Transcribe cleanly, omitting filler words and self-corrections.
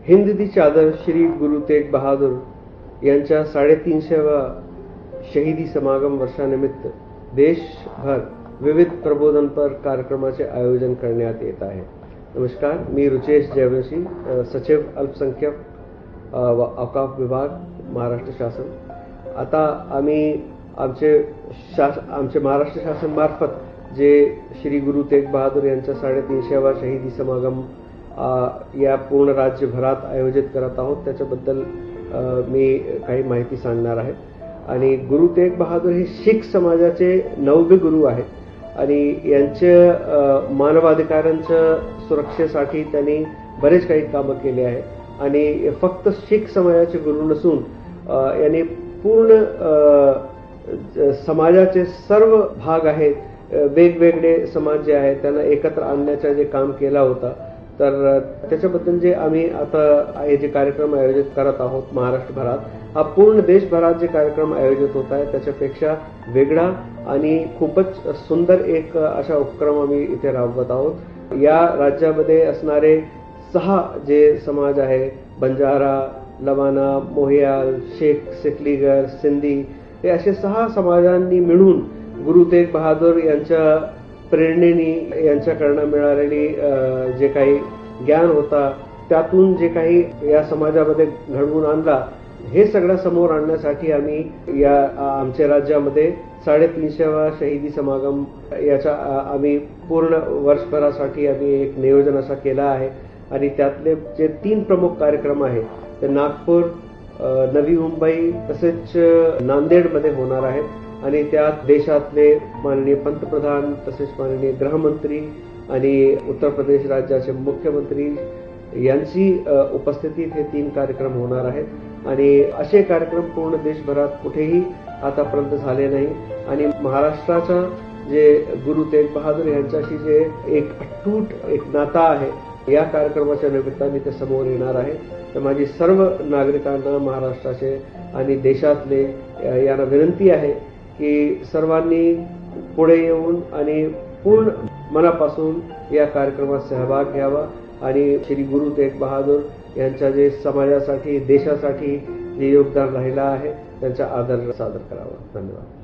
हिंद दी चादर श्री गुरु तेग बहादूर यांच्या 350व्या शहीदी समागम वर्षानिमित्त देशभर विविध प्रबोधनपर कार्यक्रमाचे आयोजन करण्यात येत आहे। नमस्कार, मी रुचेश जयवंशी, सचिव अल्पसंख्यक व औकाफ विभाग, महाराष्ट्र शासन। आता आम्ही आमचे महाराष्ट्र शासन मार्फत जे श्री गुरु तेग बहादूर यांच्या 350व्या शहीदी समागम या पूर्ण राज्यभरात आयोजित करत आहोत, त्याच्याबद्दल मी काही माहिती सांगणार आहे। आणि गुरु तेग बहादूर हे शीख समाजाचे 9वे गुरु आहेत आणि यांच्या मानवाधिकारांच्या सुरक्षेसाठी त्यांनी बरेच काही कामं केले आहे। आणि फक्त शीख समाजाचे गुरु नसून यांनी पूर्ण समाजाचे सर्व भाग आहेत, वेगवेगळे समाज जे आहेत त्यांना एकत्र आणण्याचे जे काम केला होता, तर त्याच्याबद्दल जे आम्ही आता हे जे कार्यक्रम आयोजित करत आहोत महाराष्ट्रभरात, हा पूर्ण देशभरात जे कार्यक्रम आयोजित होत आहे त्याच्यापेक्षा वेगळा आणि खूपच सुंदर एक अशा उपक्रम आम्ही इथे राबवत आहोत। या राज्यामध्ये असणारे 6 जे समाज आहे, बंजारा, लवाना, मोहियाल, शेख, सिकलीगर, सिंधी, हे असे 6 समाजांनी मिळून गुरु तेग बहादूर यांच्या प्रेरणेने यांच्याकडनं मिळालेली जे काही ज्ञान होता, त्यातून जे काही या समाजामध्ये घडवून आणला, हे सगळं समोर आणण्यासाठी आम्ही या आमच्या राज्यामध्ये 350व्या शहीदी समागम याचा आम्ही पूर्ण वर्षभरासाठी आम्ही एक नियोजन असा केला आहे। आणि त्यातले जे 3 प्रमुख कार्यक्रम आहेत ते नागपूर, नवी मुंबई तसेच नांदेडमध्ये होणार आहेत। आणि त्यात देशातले माननीय पंतप्रधान तसेच माननीय गृहमंत्री आणि उत्तर प्रदेश राज्याचे मुख्यमंत्री यांची उपस्थितीत हे 3 कार्यक्रम होणार आहेत। आणि असे कार्यक्रम पूर्ण देशभरात कुठेही आतापर्यंत झाले नाही। आणि महाराष्ट्राचा जे गुरु तेग बहादूर यांच्याशी जे एक अटूट एक नाता आहे, या कार्यक्रमाच्या निमित्ताने ते समोर येणार आहे। तर माझी सर्व नागरिकांना, महाराष्ट्राचे आणि देशातले यांना विनंती आहे की सर्वांनी पुढे येऊन आणि पूर्ण मनापासून या कार्यक्रमात सहभाग घ्यावा आणि श्री गुरु तेग बहादूर यांच्या जे समाजासाठी, देशासाठी जे योगदान राहिलं आहे त्यांचा आदर सादर करावा। धन्यवाद।